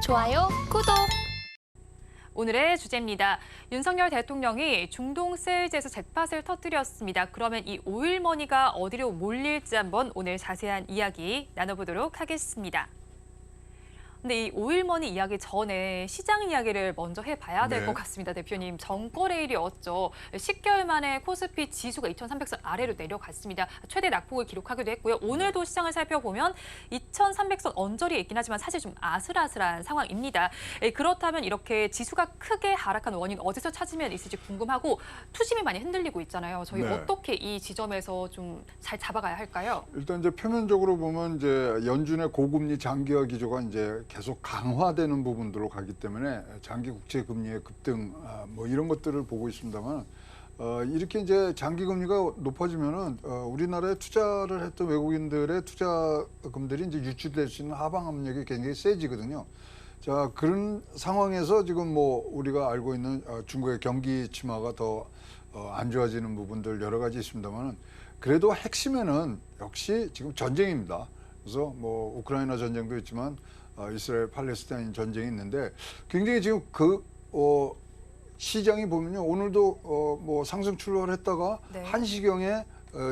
좋아요, 구독! 오늘의 주제입니다. 윤석열 대통령이 중동 세일즈에서 잭팟을 터뜨렸습니다. 그러면 이 오일머니가 어디로 몰릴지 한번 오늘 자세한 이야기 나눠보도록 하겠습니다. 근데 이 오일머니 이야기 전에 시장 이야기를 먼저 해봐야 될 것 같습니다. 대표님, 정거래일이었죠. 10개월 만에 코스피 지수가 2,300선 아래로 내려갔습니다. 최대 낙폭을 기록하기도 했고요. 오늘도 시장을 살펴보면 2,300선 언저리에 있긴 하지만 사실 좀 아슬아슬한 상황입니다. 그렇다면 이렇게 지수가 크게 하락한 원인 어디서 찾으면 있을지 궁금하고 투심이 많이 흔들리고 있잖아요. 저희 어떻게 이 지점에서 좀 잘 잡아가야 할까요? 일단 이제 표면적으로 보면 이제 연준의 고금리 장기화 기조가 이제 계속 강화되는 부분들로 가기 때문에 장기 국채 금리의 급등 뭐 이런 것들을 보고 있습니다만 이렇게 이제 장기 금리가 높아지면은 우리나라에 투자를 했던 외국인들의 투자금들이 이제 유출될 수 있는 하방 압력이 굉장히 세지거든요. 자, 그런 상황에서 지금 뭐 우리가 알고 있는 중국의 경기 침하가 더 안 좋아지는 부분들 여러 가지 있습니다만 그래도 핵심에는 역시 지금 전쟁입니다. 그래서 뭐 우크라이나 전쟁도 있지만 이스라엘 팔레스타인 전쟁이 있는데 굉장히 지금 시장이 보면요 오늘도 뭐 상승 출발했다가 1시경에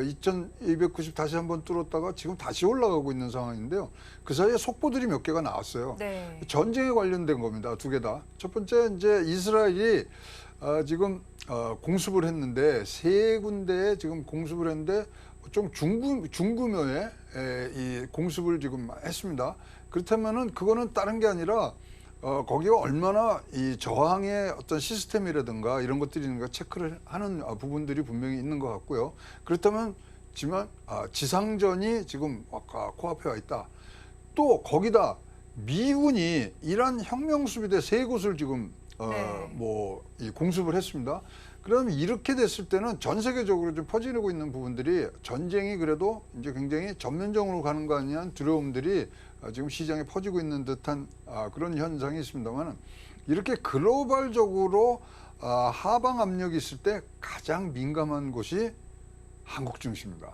2290 다시 한번 뚫었다가 지금 다시 올라가고 있는 상황인데요. 그 사이에 속보들이 몇 개가 나왔어요. 전쟁에 관련된 겁니다. 두 개 다. 첫 번째 이제 이스라엘이 지금 공습을 했는데 세 군데에 지금 공습을 했는데 좀 중규모의 이 공습을 지금 했습니다. 그렇다면은 그거는 다른 게 아니라 거기가 얼마나 이 저항의 어떤 시스템이라든가 이런 것들이 있는가 체크를 하는 부분들이 분명히 있는 것 같고요. 그렇다면 지상전이 지금 코앞에 와 있다. 또 거기다 미군이 이란 혁명수비대 세 곳을 지금 이 공습을 했습니다. 그러면 이렇게 됐을 때는 전 세계적으로 좀 퍼지고 있는 부분들이 전쟁이 그래도 이제 굉장히 전면적으로 가는 거 아니냐는 두려움들이 지금 시장에 퍼지고 있는 듯한 그런 현상이 있습니다만 이렇게 글로벌적으로 하방 압력이 있을 때 가장 민감한 곳이 한국 증시입니다.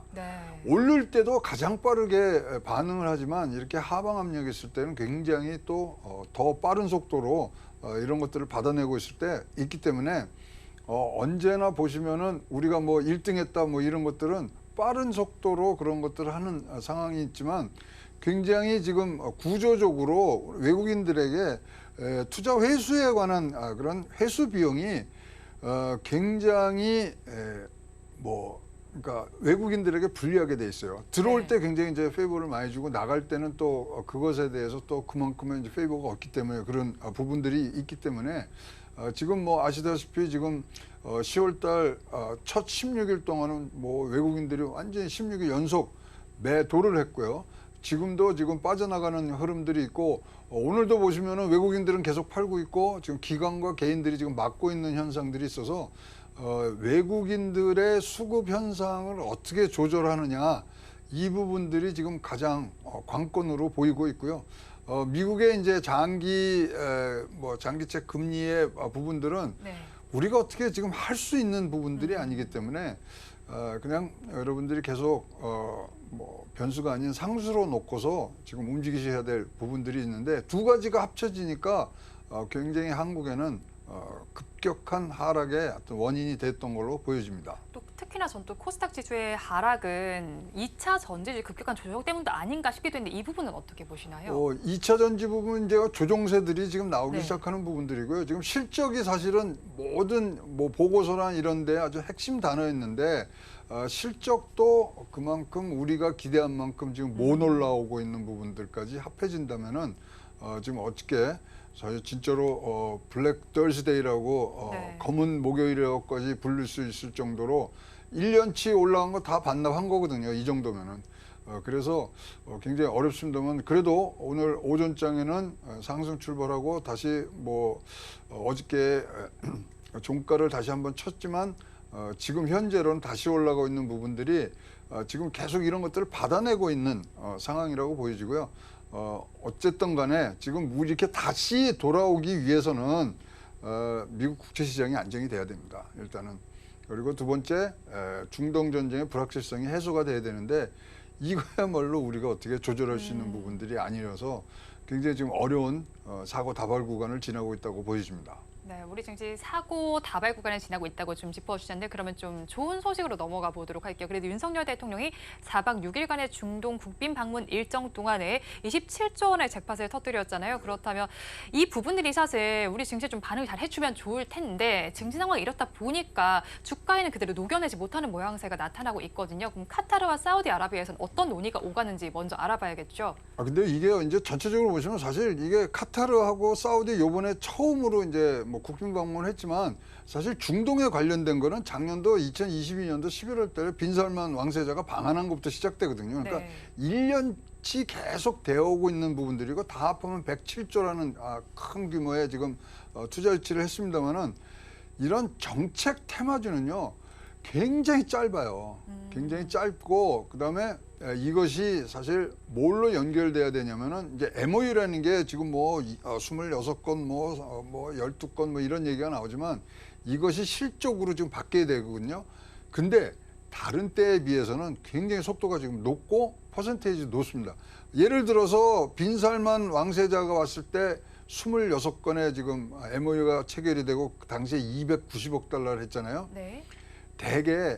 오를 때도 가장 빠르게 반응을 하지만 이렇게 하방 압력이 있을 때는 굉장히 또 더 빠른 속도로 이런 것들을 받아내고 있을 때 있기 때문에 언제나 보시면은 우리가 뭐 1등했다 뭐 이런 것들은 빠른 속도로 그런 것들을 하는 상황이 있지만 굉장히 지금 구조적으로 외국인들에게 투자 회수에 관한 그런 회수 비용이 굉장히 그러니까 외국인들에게 불리하게 돼 있어요. 들어올 때 굉장히 이제 페이버를 많이 주고 나갈 때는 또 그것에 대해서 또 그만큼의 이제 페이버가 없기 때문에 그런 부분들이 있기 때문에 지금 뭐 아시다시피 지금 10월달 첫 16일 동안은 뭐 외국인들이 완전히 16일 연속 매도를 했고요. 지금도 지금 빠져나가는 흐름들이 있고 오늘도 보시면은 외국인들은 계속 팔고 있고 지금 기관과 개인들이 지금 막고 있는 현상들이 있어서 외국인들의 수급 현상을 어떻게 조절하느냐 이 부분들이 지금 가장 관건으로 보이고 있고요. 미국의 이제 장기채 금리의 부분들은 우리가 어떻게 지금 할 수 있는 부분들이 아니기 때문에 그냥 여러분들이 계속 변수가 아닌 상수로 놓고서 지금 움직이셔야 될 부분들이 있는데 두 가지가 합쳐지니까 굉장히 한국에는 급격한 하락의 어떤 원인이 됐던 걸로 보여집니다. 또 특히나 전 또 코스닥 지수의 하락은 2차 전지 급격한 조정 때문도 아닌가 싶기도 했는데 이 부분은 어떻게 보시나요? 2차 전지 부분 이제 조종세들이 지금 나오기 시작하는 부분들이고요. 지금 실적이 사실은 모든 뭐 보고서나 이런 데 아주 핵심 단어였는데 실적도 그만큼 우리가 기대한 만큼 지금 못 올라오고 있는 부분들까지 합해진다면은 지금 어떻게 사실 진짜로 블랙 더스데이라고 검은 목요일이라고까지 부를 수 있을 정도로 1년치 올라간 거 다 반납한 거거든요. 이 정도면은. 그래서 굉장히 어렵습니다만 그래도 오늘 오전장에는 상승 출발하고 다시 뭐 어저께 종가를 다시 한번 쳤지만 지금 현재로는 다시 올라가고 있는 부분들이 지금 계속 이런 것들을 받아내고 있는 상황이라고 보여지고요. 어쨌든 간에 지금 이렇게 다시 돌아오기 위해서는 미국 국채 시장이 안정이 돼야 됩니다. 일단은. 그리고 두 번째 중동 전쟁의 불확실성이 해소가 돼야 되는데 이거야말로 우리가 어떻게 조절할 수 있는 부분들이 아니라서 굉장히 지금 어려운 사고 다발 구간을 지나고 있다고 보여집니다. 네, 우리 증시 사고 다발 구간을 지나고 있다고 좀 짚어주셨는데 그러면 좀 좋은 소식으로 넘어가 보도록 할게요. 그래도 윤석열 대통령이 4박 6일간의 중동 국빈 방문 일정 동안에 27조 원의 잭팟을 터뜨렸잖아요. 그렇다면 이 부분들이 사실 우리 증시에 좀 반응을 잘 해주면 좋을 텐데 증시 상황이 이렇다 보니까 주가에는 그대로 녹여내지 못하는 모양새가 나타나고 있거든요. 그럼 카타르와 사우디아라비아에서는 어떤 논의가 오가는지 먼저 알아봐야겠죠. 근데 이게 이제 전체적으로 보시면 사실 이게 카타르하고 사우디 요번에 처음으로 이제 뭐 국빈 방문했지만 사실 중동에 관련된 거는 작년도 2022년도 11월 달에 빈살만 왕세자가 방한한 것부터 시작되거든요. 그러니까 네. 1년치 계속 되어 오고 있는 부분들이고 다 합하면 107조라는 큰 규모의 지금 투자 유치를 했습니다만은 이런 정책 테마주는요. 굉장히 짧아요. 굉장히 짧고 그다음에 이것이 사실 뭘로 연결돼야 되냐면은 이제 MOU라는 게 지금 뭐 26건 뭐 12건 뭐 이런 얘기가 나오지만 이것이 실적으로 지금 바뀌어야 되거든요. 근데 다른 때에 비해서는 굉장히 속도가 지금 높고 퍼센테이지 높습니다. 예를 들어서 빈살만 왕세자가 왔을 때 26건의 지금 MOU가 체결이 되고 그 당시에 290억 달러를 했잖아요. 네. 대개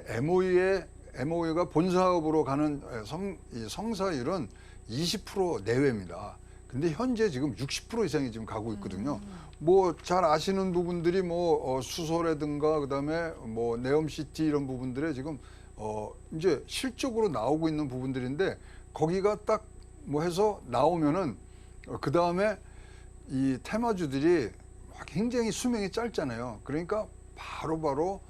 MOU가 본사업으로 가는 성사율은 20% 내외입니다. 근데 현재 지금 60% 이상이 지금 가고 있거든요. 뭐 잘 아시는 부분들이 뭐 수소라든가 그다음에 뭐 네옴시티 이런 부분들에 지금 이제 실적으로 나오고 있는 부분들인데 거기가 딱 뭐 해서 나오면은 그다음에 이 테마주들이 굉장히 수명이 짧잖아요. 그러니까 바로바로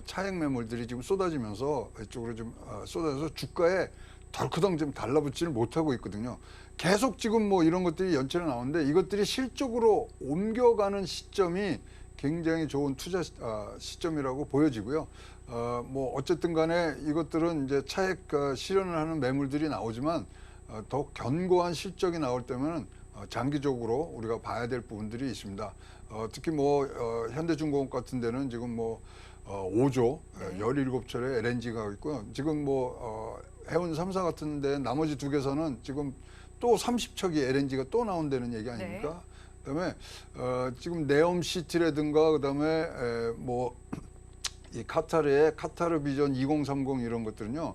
차익 매물들이 지금 쏟아지면서 이쪽으로 좀 쏟아져서 주가에 덜커덩 좀 달라붙지를 못하고 있거든요. 계속 지금 뭐 이런 것들이 연체로 나오는데 이것들이 실적으로 옮겨가는 시점이 굉장히 좋은 투자 시점이라고 보여지고요. 뭐 어쨌든 간에 이것들은 이제 차익 실현을 하는 매물들이 나오지만 더 견고한 실적이 나올 때면은 장기적으로 우리가 봐야 될 부분들이 있습니다. 특히 뭐 현대중공업 같은 데는 지금 뭐 5조, 17철의 LNG가 있고요. 지금 뭐 해운 3사 같은 데 나머지 두 개서는 지금 또 30척이 LNG가 또 나온다는 얘기 아닙니까? 네. 그다음에 지금 네옴시티라든가 그다음에 뭐 이 카타르의 카타르 비전 2030 이런 것들은요.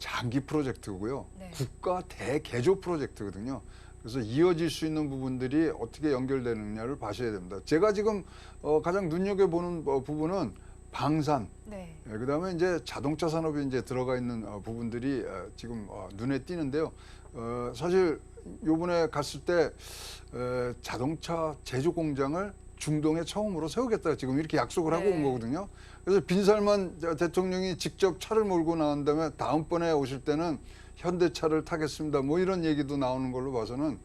장기 프로젝트고요. 네. 국가 대개조 프로젝트거든요. 그래서 이어질 수 있는 부분들이 어떻게 연결되느냐를 봐셔야 됩니다. 제가 지금 가장 눈여겨보는 부분은 방산, 네. 그다음에 이제 자동차 산업이 이제 들어가 있는 부분들이 지금 눈에 띄는데요. 사실 요번에 갔을 때 자동차 제조 공장을 중동에 처음으로 세우겠다 지금 이렇게 약속을 하고 온 거거든요. 그래서 빈살만 대통령이 직접 차를 몰고 나온 다음에 다음번에 오실 때는 현대차를 타겠습니다. 뭐 이런 얘기도 나오는 걸로 봐서는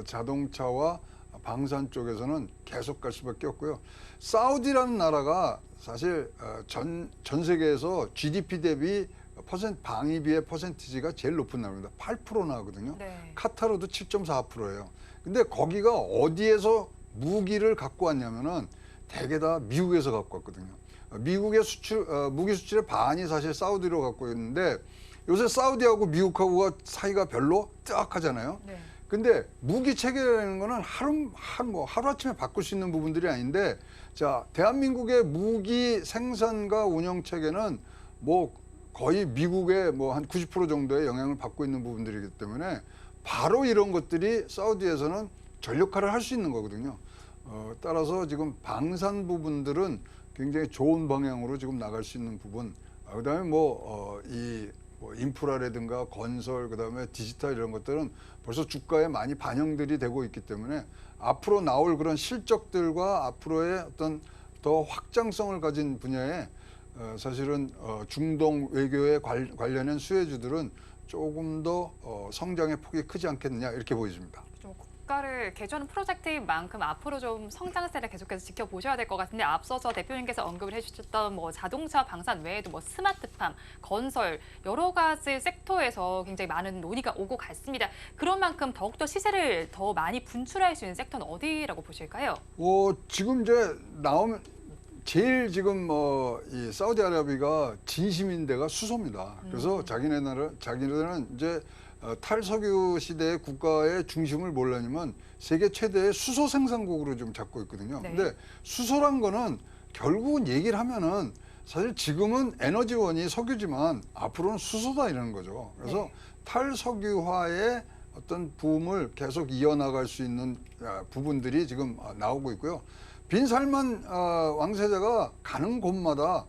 자동차와 방산 쪽에서는 계속 갈 수밖에 없고요. 사우디라는 나라가 사실 전 세계에서 GDP 대비 방위비의 퍼센티지가 제일 높은 나라입니다. 8% 나거든요. 네. 카타르도 7.4%예요. 근데 거기가 어디에서 무기를 갖고 왔냐면은 대개 다 미국에서 갖고 왔거든요. 미국의 무기 수출의 반이 사실 사우디로 갖고 있는데 요새 사우디하고 미국하고가 사이가 별로 뜨악하잖아요. 네. 근데 무기 체계라는 거는 하루아침에 바꿀 수 있는 부분들이 아닌데 자, 대한민국의 무기 생산과 운영 체계는 뭐 거의 미국의 뭐 한 90% 정도의 영향을 받고 있는 부분들이기 때문에 바로 이런 것들이 사우디에서는 전력 할애를 할 수 있는 거거든요. 따라서 지금 방산 부분들은 굉장히 좋은 방향으로 지금 나갈 수 있는 부분. 그다음에 뭐 인프라라든가 건설, 그다음에 디지털 이런 것들은 벌써 주가에 많이 반영들이 되고 있기 때문에 앞으로 나올 그런 실적들과 앞으로의 어떤 더 확장성을 가진 분야에 사실은 중동 외교에 관련된 수혜주들은 조금 더 성장의 폭이 크지 않겠느냐 이렇게 보여집니다. 국가를 개조하는 프로젝트인 만큼 앞으로 좀 성장세를 계속해서 지켜보셔야 될 것 같은데 앞서서 대표님께서 언급을 해주셨던 뭐 자동차 방산 외에도 뭐 스마트팜, 건설 여러 가지 섹터에서 굉장히 많은 논의가 오고 갔습니다. 그런 만큼 더욱더 시세를 더 많이 분출할 수 있는 섹터는 어디라고 보실까요? 지금 이제 나오면 제일 지금 이 사우디아라비아가 진심인 데가 수소입니다. 그래서 자기네들은 이제 탈석유 시대의 국가의 중심을 몰라냐면 세계 최대의 수소 생산국으로 좀 잡고 있거든요. 네. 근데 수소란 거는 결국은 얘기를 하면은 사실 지금은 에너지원이 석유지만 앞으로는 수소다 이러는 거죠. 그래서 네. 탈석유화의 어떤 붐을 계속 이어나갈 수 있는 부분들이 지금 나오고 있고요. 빈살만 왕세자가 가는 곳마다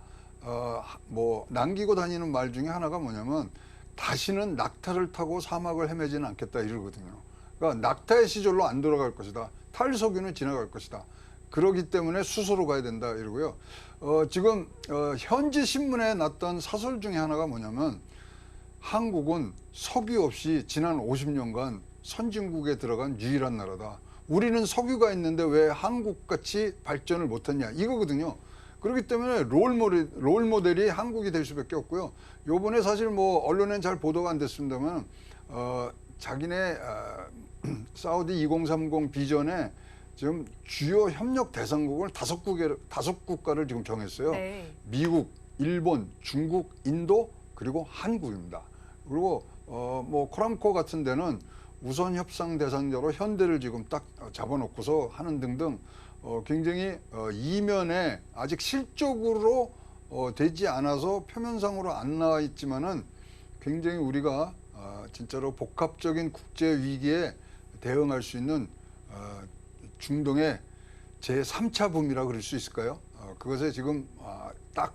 뭐 남기고 다니는 말 중에 하나가 뭐냐면 다시는 낙타를 타고 사막을 헤매지는 않겠다 이러거든요. 그러니까 낙타의 시절로 안 돌아갈 것이다. 탈석유는 지나갈 것이다. 그러기 때문에 수소로 가야 된다 이러고요. 지금 현지 신문에 났던 사설 중에 하나가 뭐냐면 한국은 석유 없이 지난 50년간 선진국에 들어간 유일한 나라다. 우리는 석유가 있는데 왜 한국같이 발전을 못했냐 이거거든요. 그렇기 때문에 롤 모델이 한국이 될 수밖에 없고요. 요번에 사실 뭐 언론엔 잘 보도가 안 됐습니다만 자기네 사우디 2030 비전에 지금 주요 협력 대상국을 다섯 국가를 지금 정했어요. 네. 미국, 일본, 중국, 인도 그리고 한국입니다. 그리고 뭐 코람코 같은 데는 우선 협상 대상자로 현대를 지금 딱 잡아놓고서 하는 등등 굉장히 이면에 아직 실적으로 되지 않아서 표면상으로 안 나와 있지만은 굉장히 우리가 진짜로 복합적인 국제 위기에 대응할 수 있는 중동의 제3차 붐이라 그럴 수 있을까요? 그것에 지금 딱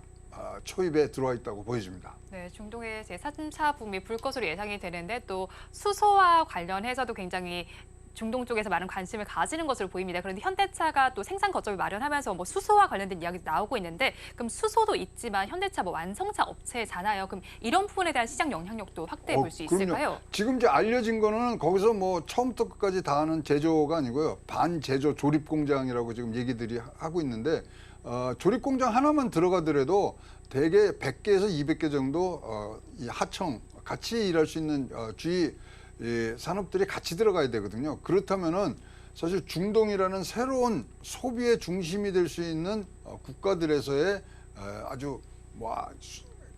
초입에 들어와 있다고 보여집니다. 네, 중동의 제3차 붐이 불 것으로 예상이 되는데 또 수소와 관련해서도 굉장히 중동 쪽에서 많은 관심을 가지는 것으로 보입니다. 그런데 현대차가 또 생산 거점을 마련하면서 뭐 수소와 관련된 이야기도 나오고 있는데 그럼 수소도 있지만 현대차 뭐 완성차 업체잖아요. 그럼 이런 부분에 대한 시장 영향력도 확대해 볼 수 있을까요? 그럼요. 지금 이제 알려진 거는 거기서 뭐 처음부터 끝까지 다 하는 제조가 아니고요. 반제조 조립 공장이라고 지금 얘기들이 하고 있는데 조립 공장 하나만 들어가더라도 대개 100개에서 200개 정도 이 하청 같이 일할 수 있는 주위 산업들이 같이 들어가야 되거든요. 그렇다면은 사실 중동이라는 새로운 소비의 중심이 될 수 있는 국가들에서의 아주 뭐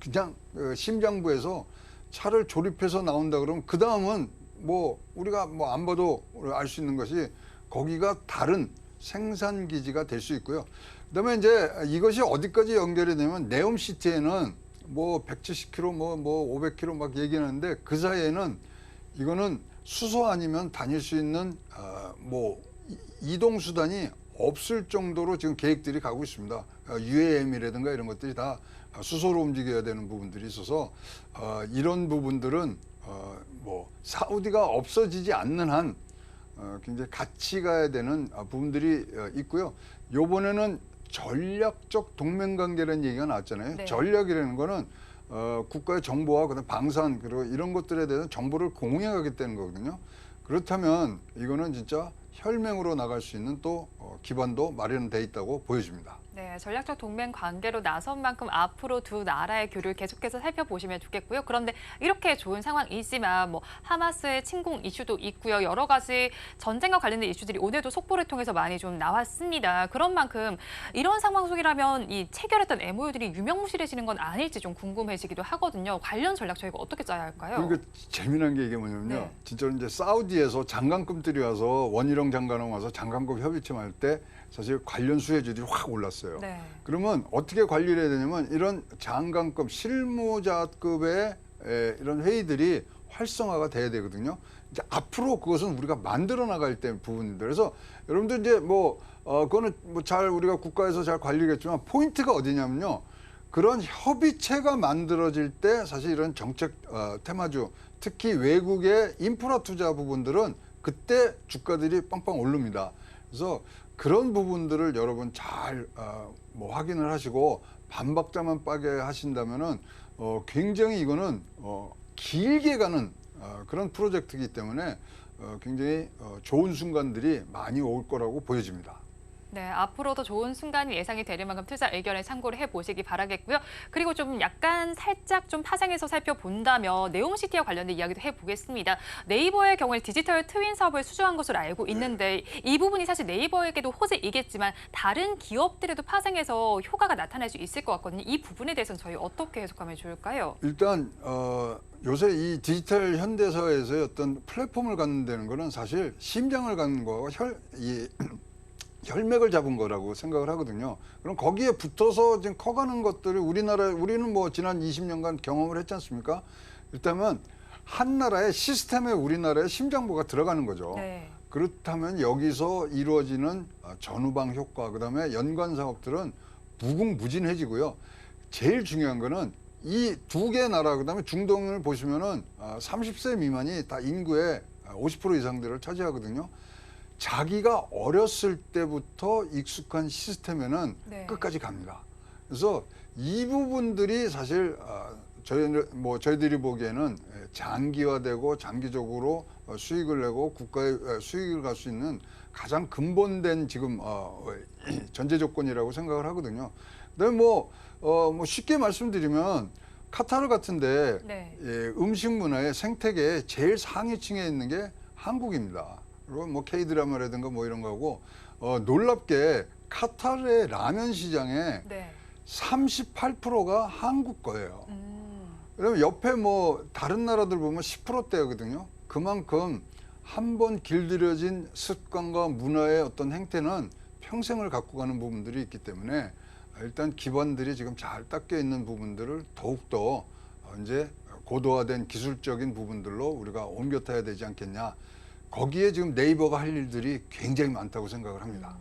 그냥 심장부에서 차를 조립해서 나온다 그러면 그 다음은 뭐 우리가 뭐 안 봐도 알 수 있는 것이 거기가 다른 생산 기지가 될 수 있고요. 그다음에 이제 이것이 어디까지 연결이 되면 네옴시티에는 뭐 170km 뭐 500km 막 얘기하는데 그 사이에는 이거는 수소 아니면 다닐 수 있는 뭐 이동 수단이 없을 정도로 지금 계획들이 가고 있습니다. UAM이라든가 이런 것들이 다 수소로 움직여야 되는 부분들이 있어서 이런 부분들은 뭐 사우디가 없어지지 않는 한 굉장히 같이 가야 되는 부분들이 있고요. 요번에는 전략적 동맹관계라는 얘기가 나왔잖아요. 네. 전략이라는 거는 국가의 정보와 그다음 방산 그리고 이런 것들에 대해서 정보를 공유하겠다는 거거든요. 그렇다면 이거는 진짜 혈맹으로 나갈 수 있는 또 기반도 마련돼 있다고 보여집니다. 네, 전략적 동맹 관계로 나선 만큼 앞으로 두 나라의 교류를 계속해서 살펴보시면 좋겠고요. 그런데 이렇게 좋은 상황이지만 뭐 하마스의 침공 이슈도 있고요. 여러 가지 전쟁과 관련된 이슈들이 오늘도 속보를 통해서 많이 좀 나왔습니다. 그런 만큼 이런 상황 속이라면 이 체결했던 MOU들이 유명무실해지는 건 아닐지 좀 궁금해지기도 하거든요. 관련 전략 저희가 어떻게 짜야 할까요? 그러니까 재미난 게 이게 뭐냐면요. 네. 진짜로 이제 사우디에서 장관급들이 와서 원희룡 장관은 와서 장관급 협의체 할 때 사실 관련 수혜주들이 확 올랐어요. 네. 그러면 어떻게 관리를 해야 되냐면 이런 장관급 실무자급의 이런 회의들이 활성화가 돼야 되거든요. 이제 앞으로 그것은 우리가 만들어 나갈 때 부분인데 그래서 여러분들 이제 그거는 뭐 잘 우리가 국가에서 잘 관리겠지만 포인트가 어디냐면요. 그런 협의체가 만들어질 때 사실 이런 정책 테마주 특히 외국의 인프라 투자 부분들은 그때 주가들이 빵빵 오릅니다. 그래서 그런 부분들을 여러분 잘 뭐 확인을 하시고 반박자만 빠게 하신다면은 굉장히 이거는 길게 가는 그런 프로젝트이기 때문에 굉장히 좋은 순간들이 많이 올 거라고 보여집니다. 네, 앞으로도 좋은 순간이 예상이 되는 만큼 투자 의견에 참고를 해보시기 바라겠고요. 그리고 좀 약간 살짝 좀 파생해서 살펴본다면 네옴시티와 관련된 이야기도 해보겠습니다. 네이버의 경우에 디지털 트윈 사업을 수주한 것으로 알고 있는데 이 부분이 사실 네이버에게도 호재이겠지만 다른 기업들에도 파생해서 효과가 나타날 수 있을 것 같거든요. 이 부분에 대해서는 저희 어떻게 해석하면 좋을까요? 일단 요새 이 디지털 현대사회에서의 어떤 플랫폼을 갖는다는 거는 사실 심장을 갖는 거와 혈맥을 잡은 거라고 생각을 하거든요. 그럼 거기에 붙어서 지금 커가는 것들을 우리는 뭐 지난 20년간 경험을 했지 않습니까? 일단은 한 나라의 시스템에 우리나라의 심장부가 들어가는 거죠. 네. 그렇다면 여기서 이루어지는 전후방 효과, 그다음에 연관 사업들은 무궁무진해지고요. 제일 중요한 거는 이 두 개 나라, 그다음에 중동을 보시면은 30세 미만이 다 인구의 50% 이상들을 차지하거든요. 자기가 어렸을 때부터 익숙한 시스템에는 네. 끝까지 갑니다. 그래서 이 부분들이 사실 저희들이 보기에는 장기화되고 장기적으로 수익을 내고 국가의 수익을 갈 수 있는 가장 근본된 지금 전제 조건이라고 생각을 하거든요. 그다음에 뭐 쉽게 말씀드리면 카타르 같은데 네. 음식 문화의 생태계의 제일 상위층에 있는 게 한국입니다. 그리고 뭐 K드라마라든가 뭐 이런 거고 놀랍게 카타르의 라면 시장의 네. 38%가 한국 거예요. 그러면 옆에 뭐 다른 나라들 보면 10%대거든요. 그만큼 한 번 길들여진 습관과 문화의 어떤 행태는 평생을 갖고 가는 부분들이 있기 때문에 일단 기반들이 지금 잘 닦여 있는 부분들을 더욱더 이제 고도화된 기술적인 부분들로 우리가 옮겨 타야 되지 않겠냐. 거기에 지금 네이버가 할 일들이 굉장히 많다고 생각을 합니다.